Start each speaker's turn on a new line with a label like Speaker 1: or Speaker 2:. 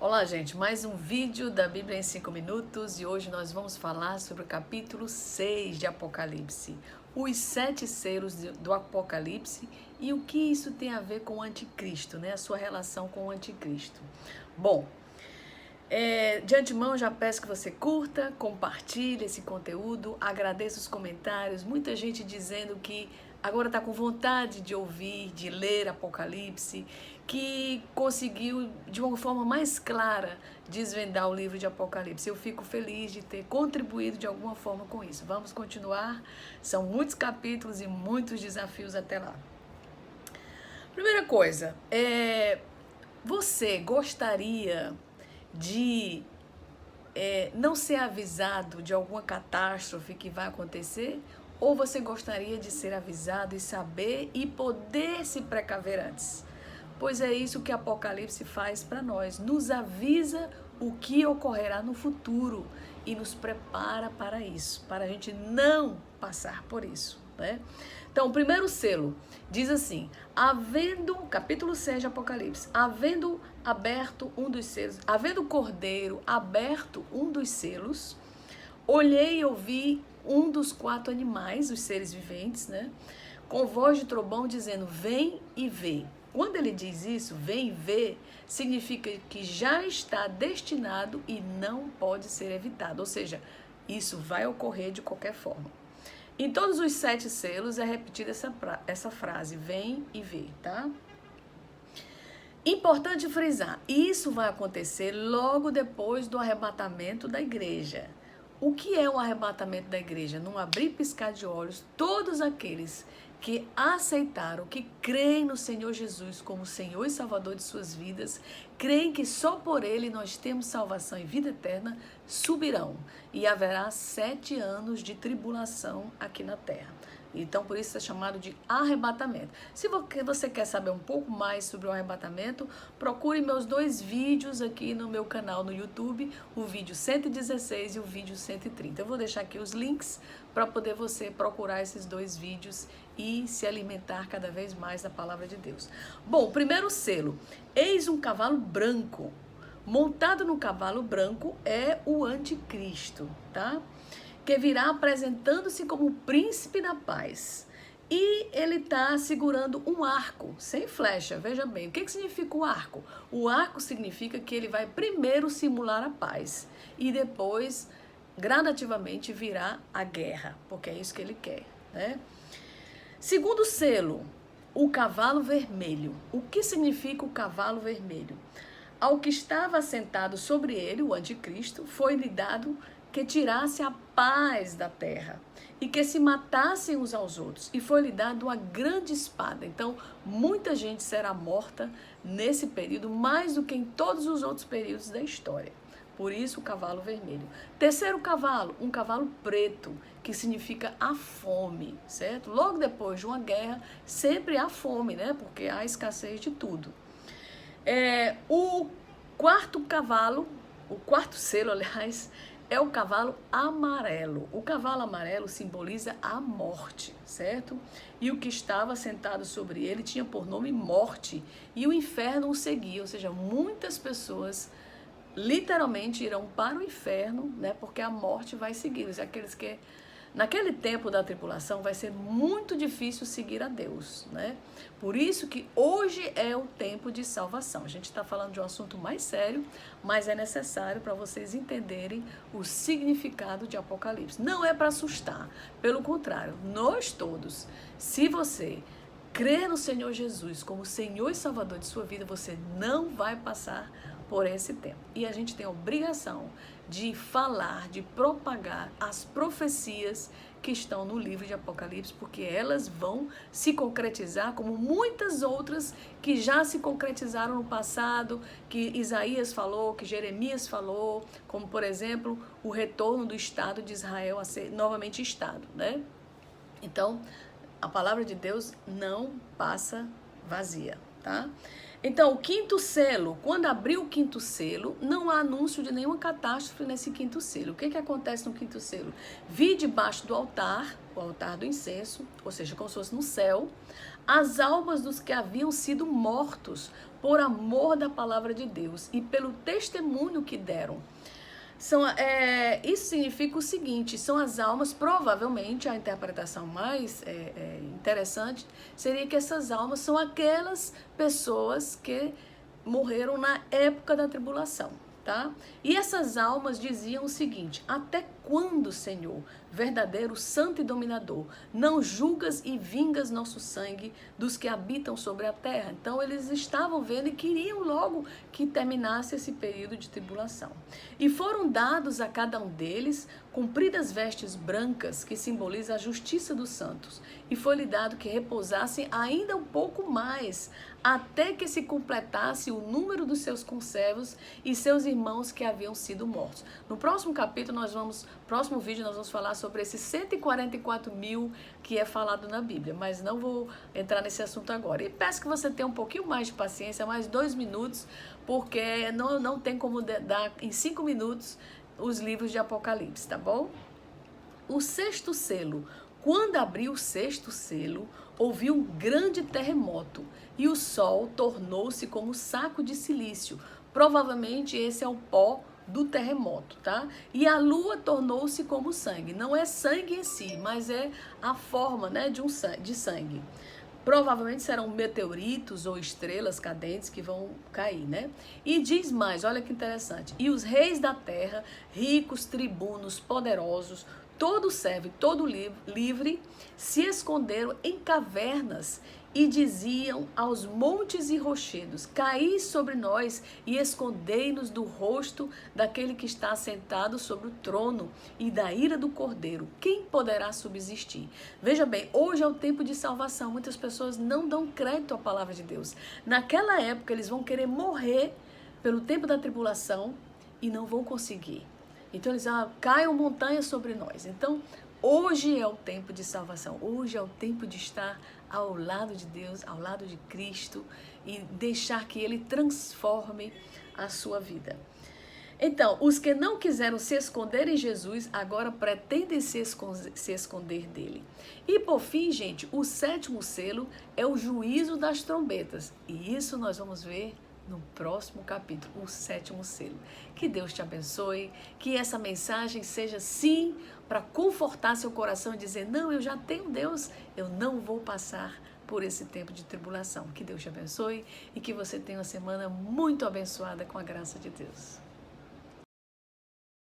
Speaker 1: Olá, gente, mais um vídeo da Bíblia em 5 minutos e hoje nós vamos falar sobre o capítulo 6 de Apocalipse, os 7 selos do Apocalipse e o que isso tem a ver com o anticristo, né? A sua relação com o anticristo. Bom, de antemão já peço que você curta, compartilhe esse conteúdo, agradeço os comentários, muita gente dizendo que agora está com vontade de ouvir, de ler Apocalipse, que conseguiu de uma forma mais clara desvendar o livro de Apocalipse. Eu fico feliz de ter contribuído de alguma forma com isso. Vamos continuar, são muitos capítulos e muitos desafios até lá. Primeira coisa, você gostaria de não ser avisado de alguma catástrofe que vai acontecer? Ou você gostaria de ser avisado e saber e poder se precaver antes? Pois é isso que Apocalipse faz para nós, nos avisa o que ocorrerá no futuro e nos prepara para isso, para a gente não passar por isso, né? Então, o primeiro selo diz assim, capítulo 6 de Apocalipse, havendo aberto um dos selos, havendo o cordeiro aberto um dos selos, olhei e ouvi um dos 4 animais, os seres viventes, né, com voz de trovão dizendo, vem e vê. Quando ele diz isso, vem e vê, significa que já está destinado e não pode ser evitado, ou seja, isso vai ocorrer de qualquer forma. Em todos os 7 selos é repetida essa frase, vem e vê, tá? Importante frisar, isso vai acontecer logo depois do arrebatamento da igreja. O que é o arrebatamento da igreja? Num abrir e piscar de olhos, todos aqueles que aceitaram, que creem no Senhor Jesus como Senhor e Salvador de suas vidas, creem que só por Ele nós temos salvação e vida eterna, subirão. E haverá 7 anos de tribulação aqui na terra. Então, por isso é chamado de arrebatamento. Se você quer saber um pouco mais sobre o arrebatamento, procure meus 2 vídeos aqui no meu canal no YouTube, o vídeo 116 e o vídeo 130. Eu vou deixar aqui os links para poder você procurar esses 2 vídeos e se alimentar cada vez mais da palavra de Deus. Bom, primeiro selo, eis um cavalo branco. Montado no cavalo branco é o anticristo, tá? Que virá apresentando-se como príncipe da paz. E ele está segurando um arco, sem flecha, veja bem. O que significa o arco? O arco significa que ele vai primeiro simular a paz e depois, gradativamente, virá a guerra, porque é isso que ele quer, né? Segundo selo, o cavalo vermelho. O que significa o cavalo vermelho? Ao que estava sentado sobre ele, o anticristo, foi-lhe dado que tirasse a paz da terra e que se matassem uns aos outros. E foi-lhe dado uma grande espada. Então, muita gente será morta nesse período, mais do que em todos os outros períodos da história. Por isso, o cavalo vermelho. Terceiro cavalo, um cavalo preto, que significa a fome, certo? Logo depois de uma guerra, sempre há fome, né? Porque há escassez de tudo. O quarto cavalo, o quarto selo, aliás, é o cavalo amarelo. O cavalo amarelo simboliza a morte, certo? E o que estava sentado sobre ele tinha por nome morte, e o inferno o seguia, ou seja, muitas pessoas literalmente irão para o inferno, né? Porque a morte vai segui-los. Aqueles que naquele tempo da tribulação vai ser muito difícil seguir a Deus, né? Por isso que hoje é o tempo de salvação. A gente está falando de um assunto mais sério, mas é necessário para vocês entenderem o significado de Apocalipse. Não é para assustar, pelo contrário, nós todos, se você crer no Senhor Jesus como Senhor e Salvador de sua vida, você não vai passar por esse tempo. E a gente tem a obrigação de falar, de propagar as profecias que estão no livro de Apocalipse, porque elas vão se concretizar como muitas outras que já se concretizaram no passado, que Isaías falou, que Jeremias falou, como por exemplo, o retorno do Estado de Israel a ser novamente Estado, né? Então, a palavra de Deus não passa vazia, tá? Então, o quinto selo, quando abriu o quinto selo, não há anúncio de nenhuma catástrofe nesse quinto selo. O que acontece no quinto selo? Vi debaixo do altar, o altar do incenso, ou seja, como se fosse no céu, as almas dos que haviam sido mortos por amor da palavra de Deus e pelo testemunho que deram. Isso significa o seguinte, são as almas, provavelmente a interpretação mais interessante seria que essas almas são aquelas pessoas que morreram na época da tribulação, tá? E essas almas diziam o seguinte: até quando, Senhor, verdadeiro, santo e dominador, não julgas e vingas nosso sangue dos que habitam sobre a terra? Então eles estavam vendo e queriam logo que terminasse esse período de tribulação. E foram dados a cada um deles compridas vestes brancas, que simbolizam a justiça dos santos, e foi-lhe dado que repousassem ainda um pouco mais, até que se completasse o número dos seus conservos e seus irmãos que haviam sido mortos. No próximo capítulo, próximo vídeo, nós vamos falar sobre esses 144 mil que é falado na Bíblia, mas não vou entrar nesse assunto agora. E peço que você tenha um pouquinho mais de paciência, mais 2 minutos, porque não tem como dar em 5 minutos os livros de Apocalipse, tá bom? O sexto selo. Quando abriu o sexto selo, houve um grande terremoto e o sol tornou-se como saco de silício. Provavelmente esse é o pó do terremoto, tá? E a lua tornou-se como sangue. Não é sangue em si, mas é a forma, né, de sangue. Provavelmente serão meteoritos ou estrelas cadentes que vão cair, né? E diz mais, olha que interessante. E os reis da terra, ricos, tribunos, poderosos, todo servo, todo livre, se esconderam em cavernas e diziam aos montes e rochedos: caí sobre nós e escondei-nos do rosto daquele que está sentado sobre o trono e da ira do cordeiro. Quem poderá subsistir? Veja bem, hoje é o tempo de salvação. Muitas pessoas não dão crédito à palavra de Deus. Naquela época eles vão querer morrer pelo tempo da tribulação e não vão conseguir. Então eles caiam montanhas sobre nós. Então hoje é o tempo de salvação. Hoje é o tempo de estar ao lado de Deus, ao lado de Cristo e deixar que Ele transforme a sua vida. Então, os que não quiseram se esconder em Jesus, agora pretendem se esconder dele. E por fim, gente, o sétimo selo é o juízo das trombetas. E isso nós vamos ver no próximo capítulo, o sétimo selo. Que Deus te abençoe, que essa mensagem seja sim para confortar seu coração e dizer: não, eu já tenho Deus, eu não vou passar por esse tempo de tribulação. Que Deus te abençoe e que você tenha uma semana muito abençoada com a graça de Deus.